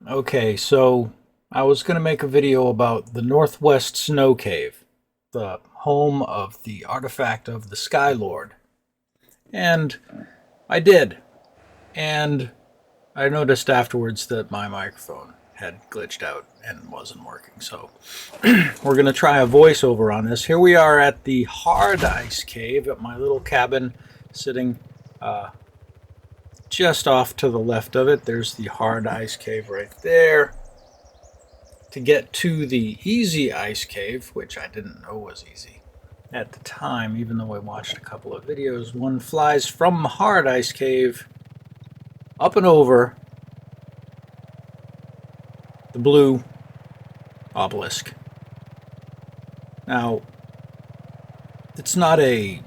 Okay, so I was going to make a video about the Northwest Snow Cave, the home of the artifact of the Sky Lord. And I did. And I noticed afterwards that my microphone had glitched out and wasn't working. So we're going to try a voiceover on this. Here we are at the Hard Ice Cave at my little cabin sitting just off to the left of it. There's the Hard Ice Cave right there. To get to the Easy Ice Cave, which I didn't know was easy at the time, even though I watched a couple of videos, one flies from the Hard Ice Cave up and over the blue obelisk. Now, it's not a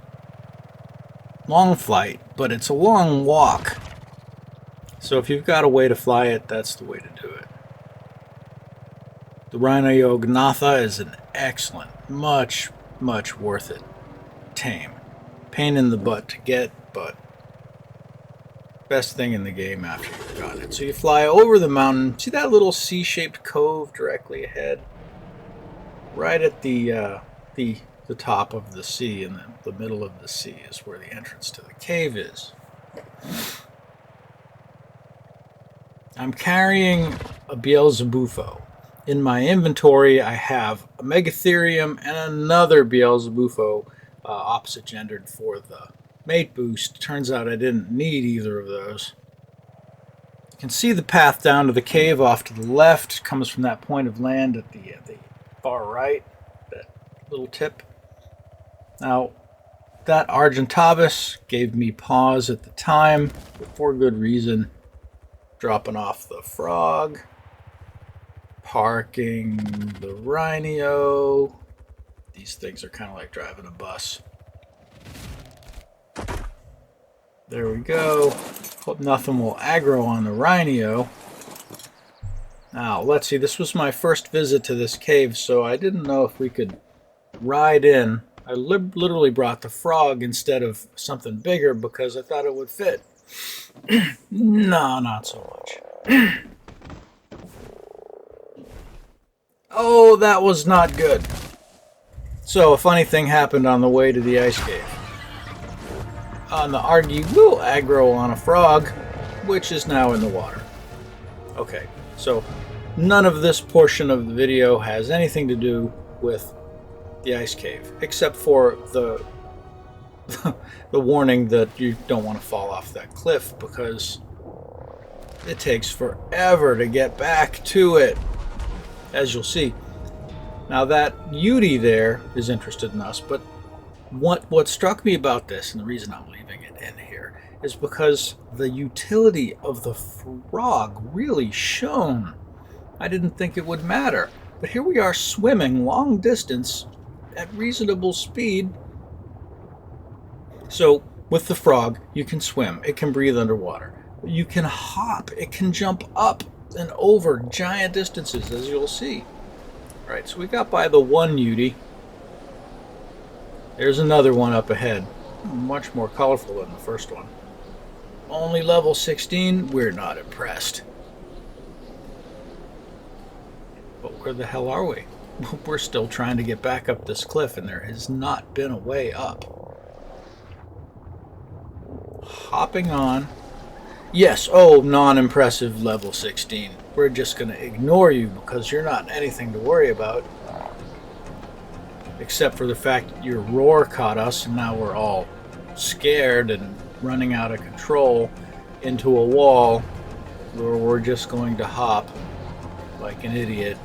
long flight, but it's a long walk. So if you've got a way to fly it, that's the way to do it. The Rhino Yognatha is an excellent, much worth it tame. Pain in the butt to get, but best thing in the game after you've got it. So you fly over the mountain. See that little C-shaped cove directly ahead? Right at the top of the sea, in the middle of the sea is where the entrance to the cave is. I'm carrying a Beelzebufo. In my inventory, I have a Megatherium and another Beelzebufo, opposite gendered for the mate boost. Turns out I didn't need either of those. You can see the path down to the cave off to the left. It comes from that point of land at the far right, that little tip. Now, that Argentavis gave me pause at the time, for good reason. Dropping off the frog. Parking the Rhino. These things are kind of like driving a bus. There we go. Hope nothing will aggro on the Rhino. Now, let's see. This was my first visit to this cave, so I didn't know if we could ride in. I literally brought the frog instead of something bigger because I thought it would fit. No, not so much. Oh, that was not good. So, a funny thing happened on the way to the ice cave. On the Argy will aggro on a frog, which is now in the water. Okay, so none of this portion of the video has anything to do with the ice cave, except for the the warning that you don't want to fall off that cliff because it takes forever to get back to it, as you'll see. Now that Yudi there is interested in us, but what struck me about this, and the reason I'm leaving it in here, is because the utility of the frog really shone. I didn't think it would matter, but here we are swimming long distance at reasonable speed. So with the frog, you can swim. It can breathe underwater. You can hop. It can jump up and over giant distances, as you'll see. All right, so we got by the one Yudi. There's another one up ahead. Much more colorful than the first one. Only level 16. We're not impressed. But where the hell are we? We're still trying to get back up this cliff, and there has not been a way up. Hopping on. Yes, oh, non-impressive level 16. We're just going to ignore you because you're not anything to worry about. Except for the fact that your roar caught us, and now we're all scared and running out of control into a wall where we're just going to hop like an idiot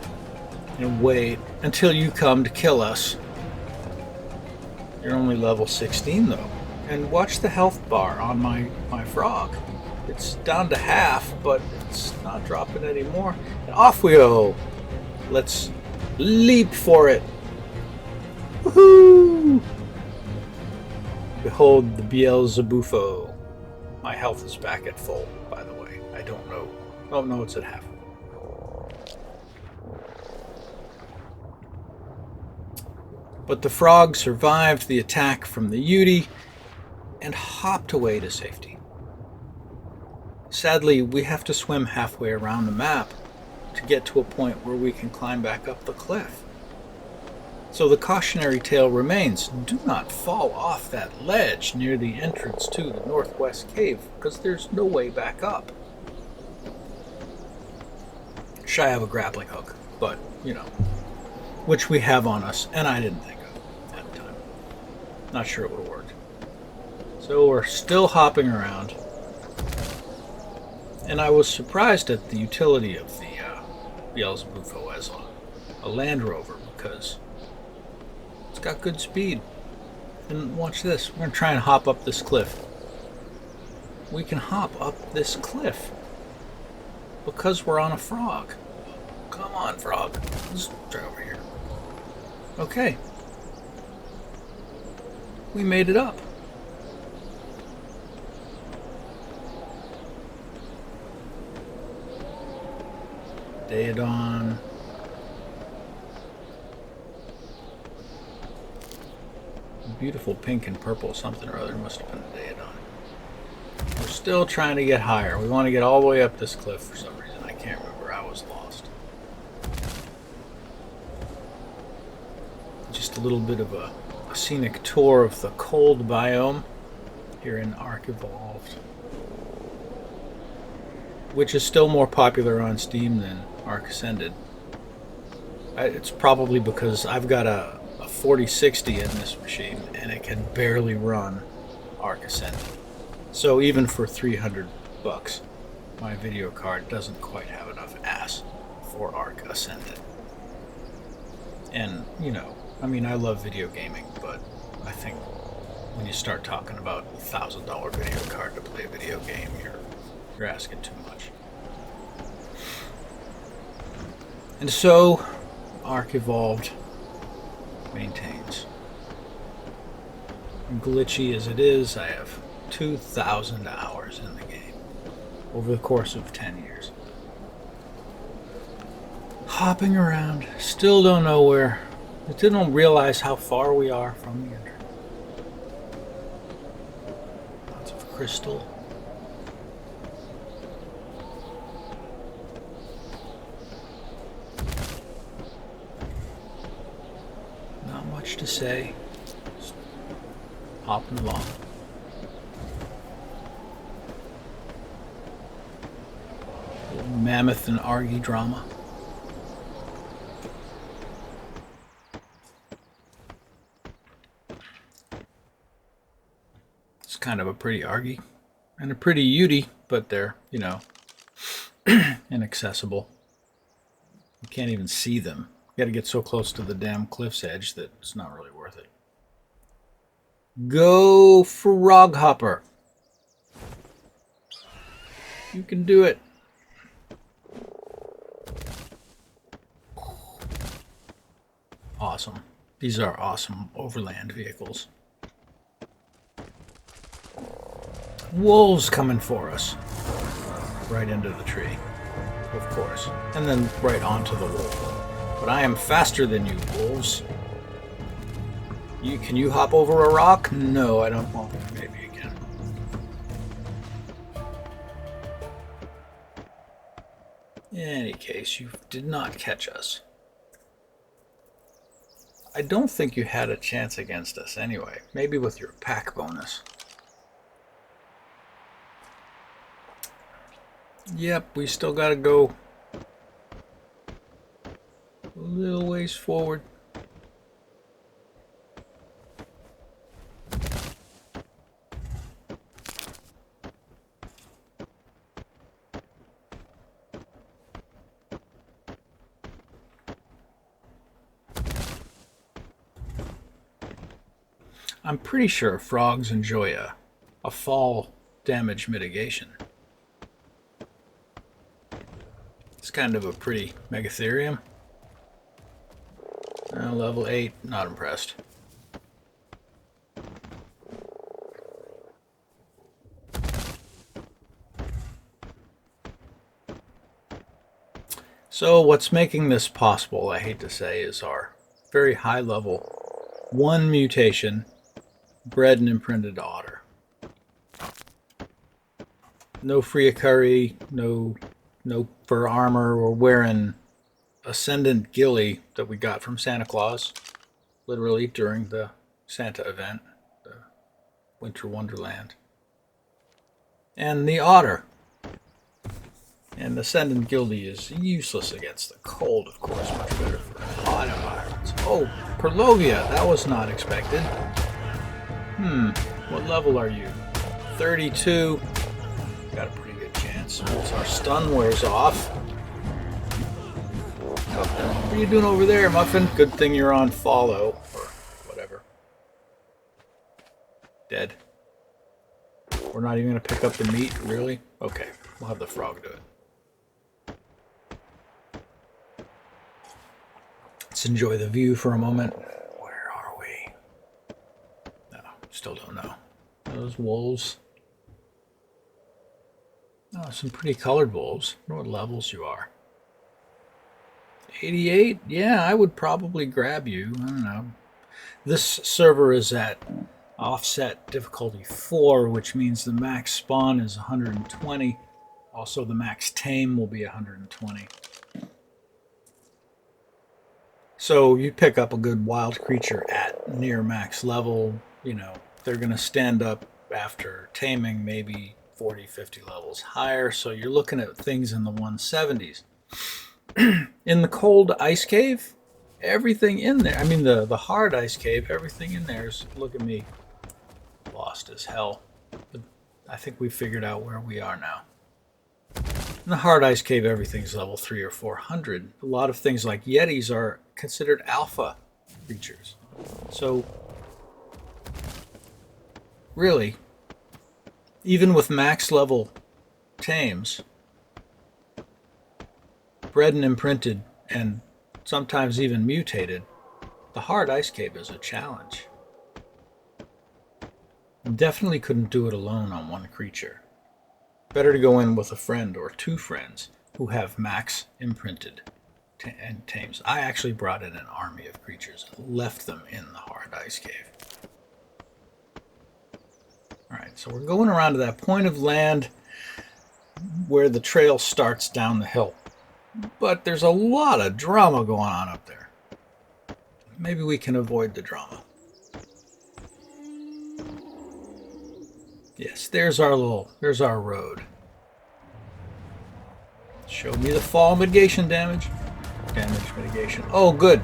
and wait until you come to kill us. You're only level 16 though. And watch the health bar on my frog. It's down to half, but it's not dropping anymore. And off we go. Let's leap for it. Woohoo! Behold the Beelzebufo. My health is back at full, by the way. I don't know. Oh no, it's at half. But the frog survived the attack from the Yudi and hopped away to safety. Sadly, we have to swim halfway around the map to get to a point where we can climb back up the cliff. So the cautionary tale remains, do not fall off that ledge near the entrance to the northwest cave, because there's no way back up. Shy of a grappling hook, but, you know, which we have on us, and I didn't think of at the time. Not sure it would have worked. So we're still hopping around, and I was surprised at the utility of the Beelzebufo as a Land Rover, because it's got good speed. And watch this, we're going to try and hop up this cliff. We can hop up this cliff because we're on a frog. Come on, frog. Let's try over here. Okay. We made it up. Daedon. Beautiful pink and purple something or other. Must have been a Daedon. We're still trying to get higher. We want to get all the way up this cliff for some reason. I can't remember. I was lost. Just a little bit of a scenic tour of the cold biome here in ARK Evolved, which is still more popular on Steam than ARK Ascended. It's probably because I've got a 4060 in this machine and it can barely run ARK Ascended. So even for $300, my video card doesn't quite have enough ass for ARK Ascended. And, you know, I mean, I love video gaming, but I think when you start talking about a $1,000 video card to play a video game, you're asking too much. And so, ARK Evolved maintains. Glitchy as it is, I have 2,000 hours in the game over the course of 10 years. Hopping around, still don't know where. I didn't realize how far we are from the entrance. Lots of crystal. Not much to say. Just hopping along. Little mammoth and argy drama. Kind of a pretty argy and a pretty Uty, but they're, you know, inaccessible. You can't even see them. You got to get so close to the damn cliff's edge that it's not really worth it. Go frog hopper. You can do it. Awesome. These are awesome overland vehicles. Wolves coming for us. Right into the tree, of course. And then right onto the wolf. But I am faster than you, wolves. Can you hop over a rock? No, I don't. Well, maybe you can. In any case, you did not catch us. I don't think you had a chance against us anyway. Maybe with your pack bonus. Yep, we still gotta go a little ways forward. I'm pretty sure frogs enjoy a fall damage mitigation. It's kind of a pretty megatherium. Level 8, not impressed. So what's making this possible, I hate to say, is our very high level 1 mutation bred and imprinted otter. No Freakari, no No fur armor. We're wearing Ascendant Ghillie that we got from Santa Claus, literally during the Santa event, the Winter Wonderland. And the otter. And Ascendant Ghillie is useless against the cold, of course, much better for hot environments. Oh, Perlovia, that was not expected. What level are you? 32. Got a pretty good chance. Once our stun wears off. What are you doing over there, Muffin? Good thing you're on follow, or whatever. Dead. We're not even going to pick up the meat, really? Okay, we'll have the frog do it. Let's enjoy the view for a moment. Where are we? No, still don't know. Those wolves. Oh, some pretty colored wolves. I wonder what levels you are. 88? Yeah, I would probably grab you. I don't know. This server is at offset difficulty 4, which means the max spawn is 120. Also, the max tame will be 120. So you pick up a good wild creature at near max level, you know, they're going to stand up after taming maybe 40, 50 levels higher. So you're looking at things in the 170s. In the cold ice cave, everything in there, I mean the hard ice cave, everything in there is, look at me, lost as hell. But I think we figured out where we are now. In the hard ice cave, everything's level 3 or 400. A lot of things like Yetis are considered alpha creatures. So, really, even with max level tames, bred and imprinted, and sometimes even mutated, the hard ice cave is a challenge. Definitely couldn't do it alone on one creature. Better to go in with a friend or 2 friends who have max imprinted and tames. I actually brought in an army of creatures and left them in the hard ice cave. Alright, so we're going around to that point of land where the trail starts down the hill. But there's a lot of drama going on up there. Maybe we can avoid the drama. Yes, there's our road. Show me the fall mitigation damage. Damage mitigation. Oh, good.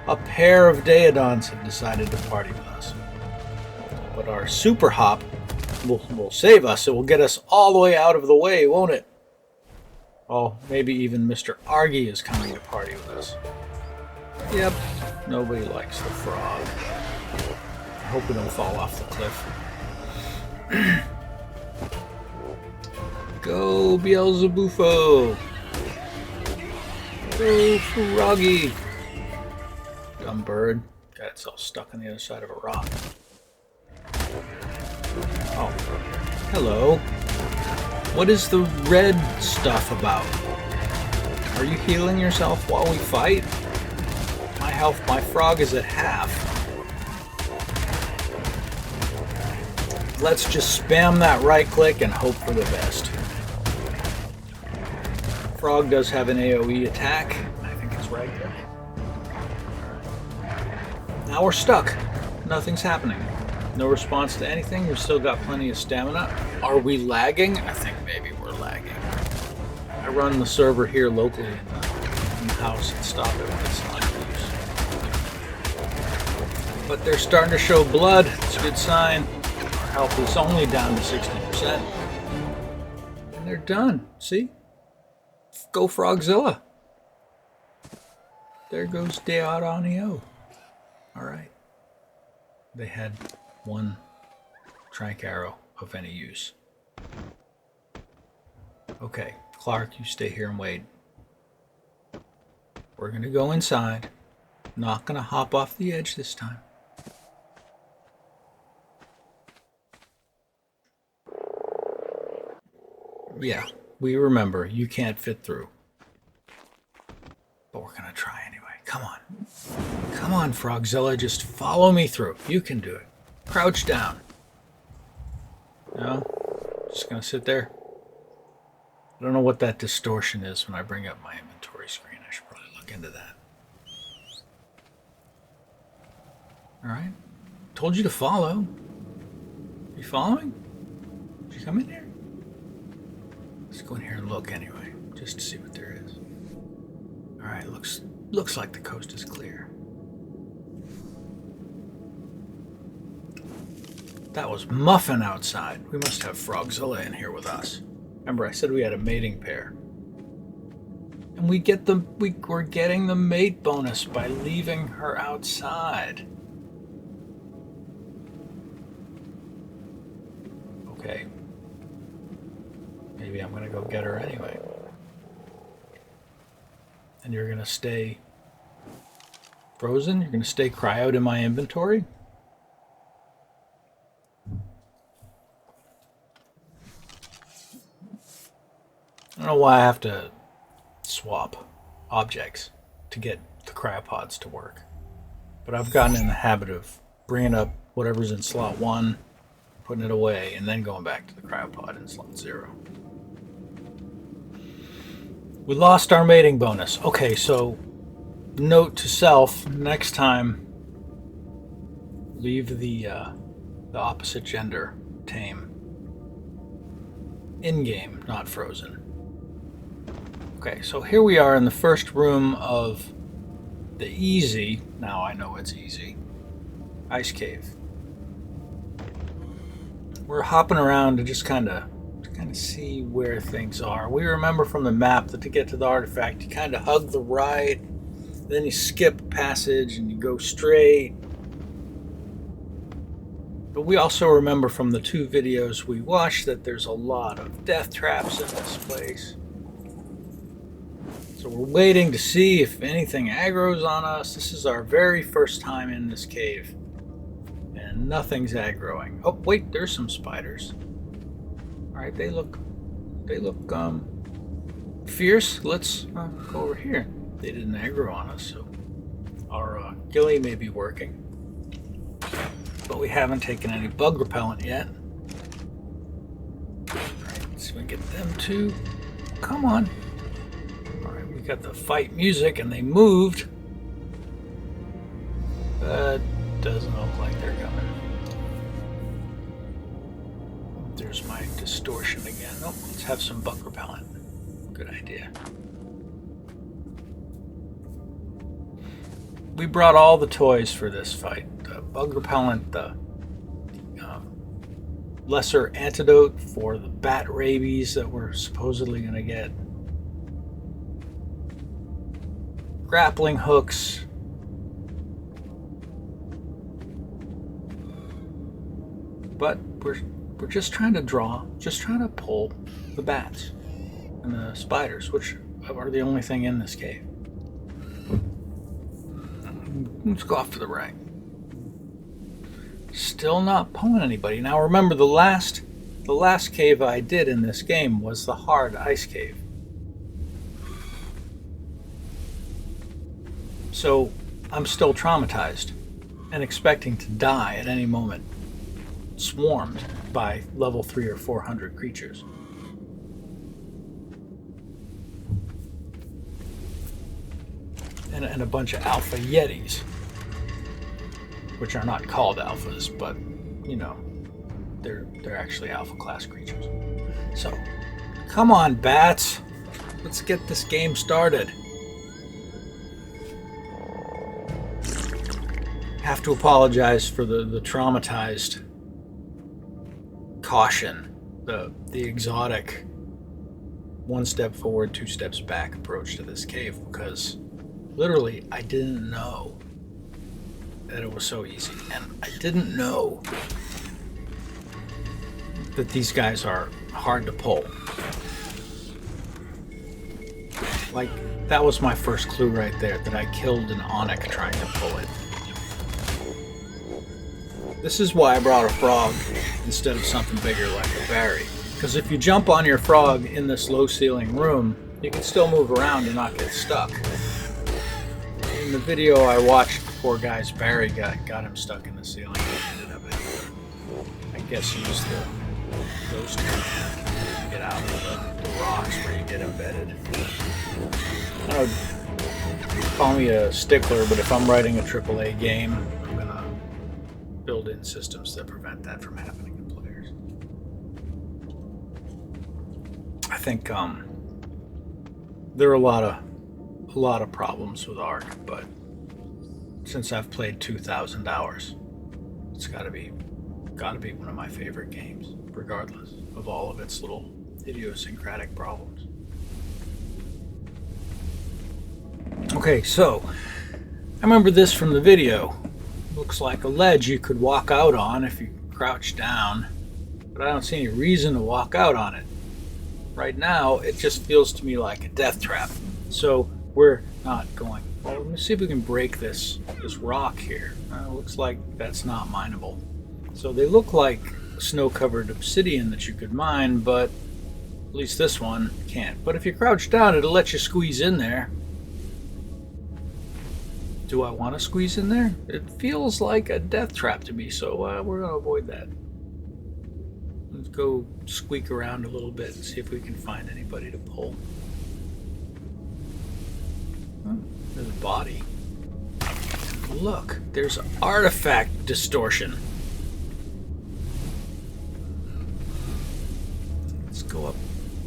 A pair of Daedons have decided to party with us. But our super hop will save us. It will get us all the way out of the way, won't it? Oh, maybe even Mr. Argy is coming to party with us. Yep, nobody likes the frog. I hope we don't fall off the cliff. Go, Beelzebufo! Go, Froggy! Dumb bird. Got itself stuck on the other side of a rock. Oh, hello. What is the red stuff about? Are you healing yourself while we fight? My health, my frog is at half. Let's just spam that right click and hope for the best. Frog does have an AoE attack. I think it's right there. Now we're stuck. Nothing's happening. No response to anything. We've still got plenty of stamina. Are we lagging? I think maybe we're lagging. I run the server here locally in the house and stop it when it's not in use. But they're starting to show blood. It's a good sign. Our health is only down to 60%. And they're done. See? Go Frogzilla. There goes Dearanio. Alright. They had one trank arrow of any use. Okay, Clark, you stay here and wait. We're gonna go inside. Not gonna hop off the edge this time. Yeah, we remember you can't fit through. But we're gonna try anyway. Come on. Come on, Frogzilla, just follow me through. You can do it. Crouch down. No? Just gonna sit there? I don't know what that distortion is when I bring up my inventory screen. I should probably look into that. Alright. Told you to follow. You following? Did you come in here? Let's go in here and look anyway, just to see what there is. Alright, looks like the coast is clear. That was Muffin outside. We must have Frogzilla in here with us. Remember, I said we had a mating pair. And we're getting the mate bonus by leaving her outside. Okay. Maybe I'm gonna go get her anyway. And you're gonna stay frozen? You're gonna stay cryoed in my inventory? I don't know why I have to swap objects to get the cryopods to work. But I've gotten in the habit of bringing up whatever's in slot 1, putting it away, and then going back to the cryopod in slot 0. We lost our mating bonus. Okay, so note to self, next time leave the opposite gender tame in-game, not frozen. Okay, so here we are in the first room of the easy, now I know it's easy, ice cave. We're hopping around to just kind of see where things are. We remember from the map that to get to the artifact, you kind of hug the right, then you skip a passage and you go straight. But we also remember from the 2 videos we watched that there's a lot of death traps in this place. So we're waiting to see if anything aggro's on us. This is our very first time in this cave. And nothing's aggroing. Oh, wait, there's some spiders. Alright, they look fierce. Let's go over here. They didn't aggro on us, so our ghillie may be working. But we haven't taken any bug repellent yet. Alright, let's see if we can get them too. Come on. Alright, we got the fight music and they moved. But doesn't look like they're coming. There's my distortion again. Oh, let's have some bug repellent. Good idea. We brought all the toys for this fight. The bug repellent, the lesser antidote for the bat rabies that we're supposedly going to get. Grappling hooks. But we're just trying to pull the bats and the spiders, which are the only thing in this cave. Let's go off to the right. Still not pulling anybody. Now remember, the last cave I did in this game was the hard ice cave. So I'm still traumatized and expecting to die at any moment, swarmed by level 300 or 400 creatures. And a bunch of alpha yetis, which are not called alphas, but you know, they're actually alpha class creatures. So come on, bats, let's get this game started. Have to apologize for the traumatized caution, the exotic 1 step forward, 2 steps back approach to this cave, because literally I didn't know that it was so easy, and I didn't know that these guys are hard to pull. Like, that was my first clue right there, that I killed an onyx trying to pull it. This is why I brought a frog instead of something bigger like a berry. Because if you jump on your frog in this low ceiling room, you can still move around and not get stuck. In the video I watched, the poor guy's berry got him stuck in the ceiling and ended up I guess used the ghost command to get out of the door. rocks where you get embedded. I don't call me a stickler, but if I'm writing a AAA game, I'm gonna build in systems that prevent that from happening to players. I think there are a lot of problems with ARK, but since I've played 2,000 hours, it's gotta be one of my favorite games, regardless of all of its little idiosyncratic problems. Okay, so I remember this from the video. Looks like a ledge you could walk out on if you crouch down, but I don't see any reason to walk out on it. Right now, it just feels to me like a death trap. So we're not going. Well, let me see if we can break this rock here. Looks like that's not mineable. So they look like snow-covered obsidian that you could mine, but at least this one can't. But if you crouch down, it'll let you squeeze in there. Do I want to squeeze in there? It feels like a death trap to me, so we're going to avoid that. Let's go squeak around a little bit and see if we can find anybody to pull. Oh, there's a body. Look, there's artifact distortion. Let's go up.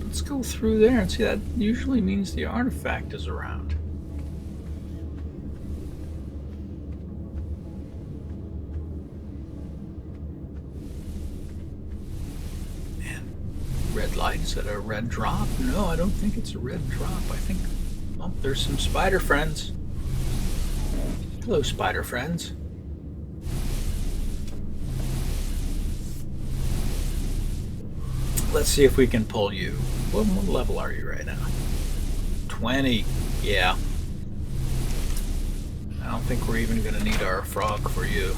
Let's go through there and see. That usually means the artifact is around. Red light. Is that a red drop? No, I don't think it's a red drop. I think, well, there's some spider friends. Hello, spider friends. Let's see if we can pull you. What level are you right now? 20. Yeah. I don't think we're even going to need our frog for you.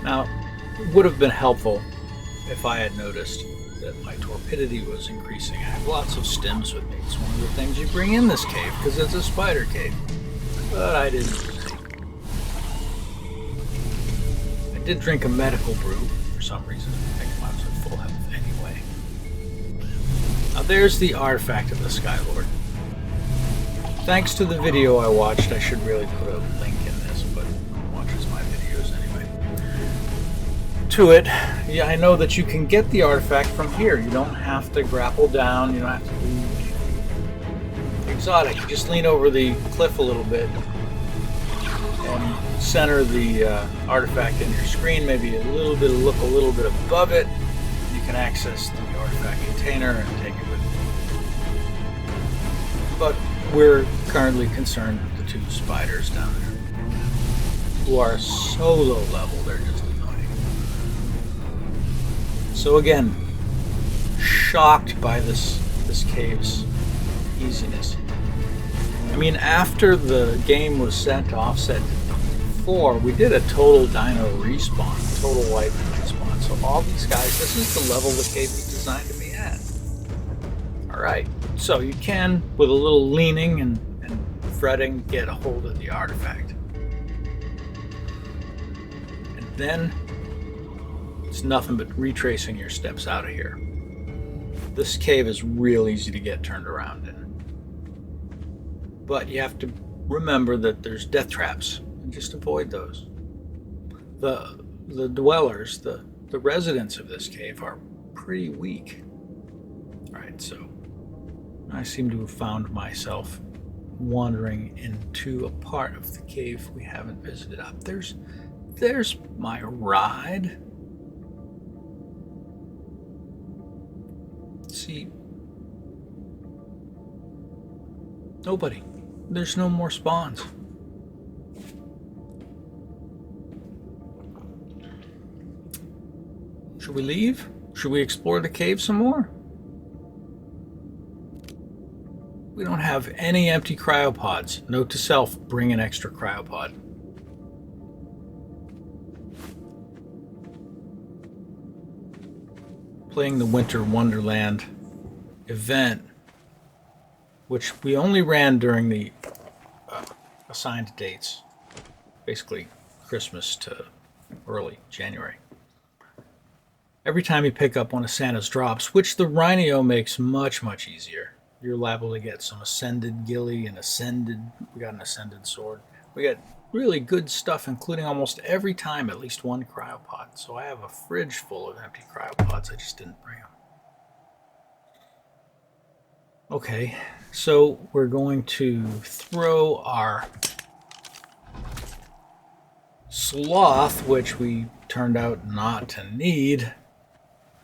Now, it would have been helpful if I had noticed that my torpidity was increasing. I have lots of stems with me. It's one of the things you bring in this cave because it's a spider cave. But I didn't. I did drink a medical brew for some reason. I think I was at full health anyway. Now there's the artifact of the Skylord. Thanks to the video I watched, I should really put a link in this, but no one watches my videos anyway. To it, yeah, I know that you can get the artifact from here. You don't have to grapple down, you don't have to do anything exotic. You just lean over the cliff a little bit and center the artifact in your screen, maybe look a little bit above it. You can access the artifact container and take it with you. But we're currently concerned with the two spiders down there, who are so low level, they're just annoying. So again, shocked by this cave's easiness. I mean, after the game was sent to offset 4, we did a total dino respawn, total wipe respawn. So all these guys, this is the level the cave was designed to be at. Alright, so you can, with a little leaning and fretting, get a hold of the artifact. And then it's nothing but retracing your steps out of here. This cave is real easy to get turned around in. But you have to remember that there's death traps, and just avoid those. The dwellers, the residents of this cave are pretty weak. Alright, so I seem to have found myself wandering into a part of the cave we haven't visited up. There's my ride. See, nobody. There's no more spawns. Should we leave? Should we explore the cave some more? We don't have any empty cryopods. Note to self, bring an extra cryopod. Playing the Winter Wonderland event, which we only ran during the assigned dates, basically Christmas to early January. Every time you pick up one of Santa's drops, which the Rhino makes much, much easier, you're liable to get some Ascended Gilly and we got an Ascended Sword. We got really good stuff, including almost every time at least one cryopod. So I have a fridge full of empty cryopods. I just didn't bring them. Okay, so we're going to throw our Sloth, which we turned out not to need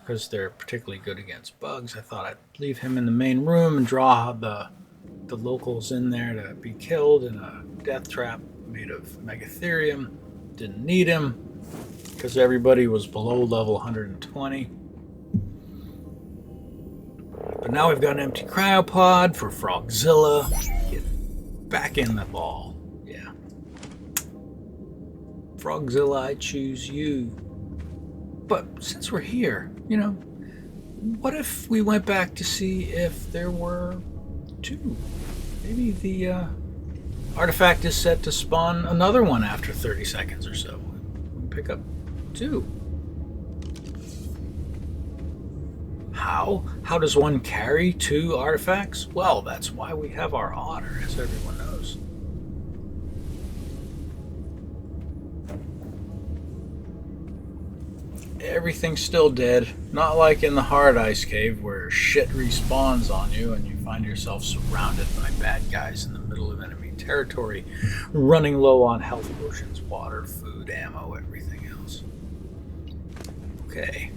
because they're particularly good against bugs. I thought I'd leave him in the main room and draw the locals in there to be killed in a death trap made of Megatherium. Didn't need him because everybody was below level 120. But now we've got an empty cryopod for Frogzilla. Get back in the ball. Yeah. Frogzilla, I choose you. But since we're here, what if we went back to see if there were two? Maybe the artifact is set to spawn another one after 30 seconds or so. We can pick up two. How? How does one carry two artifacts? Well, that's why we have our otter, as everyone knows. Everything's still dead. Not like in the hard ice cave where shit respawns on you and you find yourself surrounded by bad guys in the middle of enemy territory, running low on health potions, water, food, ammo, everything else. Okay.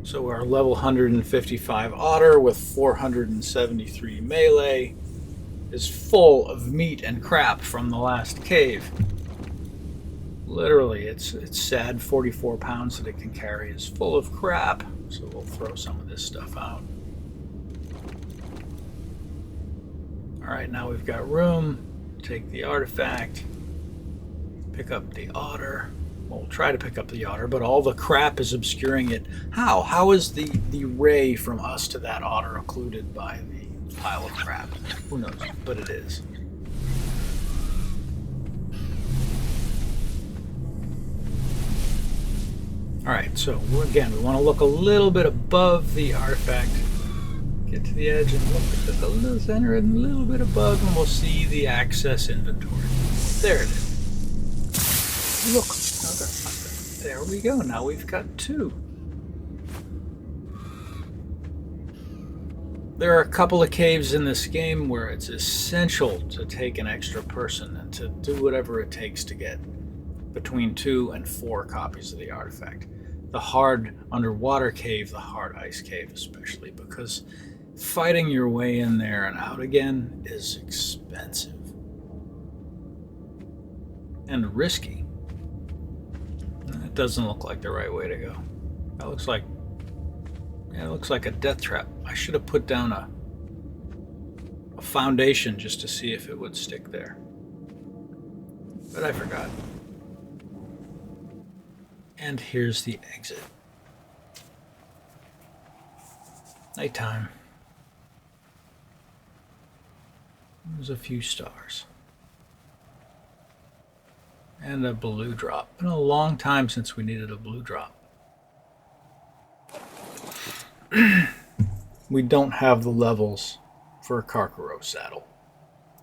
So our level 155 otter with 473 melee is full of meat and crap from the last cave. Literally, it's sad 44 pounds that it can carry is full of crap. So we'll throw some of this stuff out. Alright, now we've got room. Take the artifact. Pick up the otter. Well, we'll try to pick up the otter, but all the crap is obscuring it. How? How is the ray from us to that otter occluded by the pile of crap? Who knows? But it is. Alright, so again, we want to look a little bit above the artifact. Get to the edge and look at the center and a little bit above, and we'll see the access inventory. There it is. Look. There we go. Now we've got two. There are a couple of caves in this game where it's essential to take an extra person and to do whatever it takes to get between 2 and 4 copies of the artifact. The hard underwater cave, the hard ice cave especially, because fighting your way in there and out again is expensive and risky. It doesn't look like the right way to go. That looks like, it looks like a death trap. I should have put down a foundation just to see if it would stick there, but I forgot. And here's the exit. Nighttime. There's a few stars. And a blue drop. Been a long time since we needed a blue drop. We don't have the levels for a Karkaro saddle.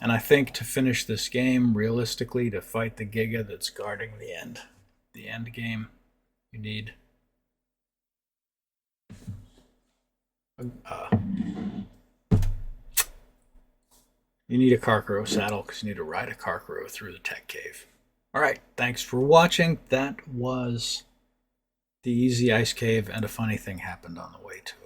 And I think to finish this game, realistically, to fight the Giga that's guarding the end game, you need a Karkaro saddle because you need to ride a Karkaro through the tech cave. Alright, thanks for watching. That was the Easy Ice Cave, and a funny thing happened on the way to it.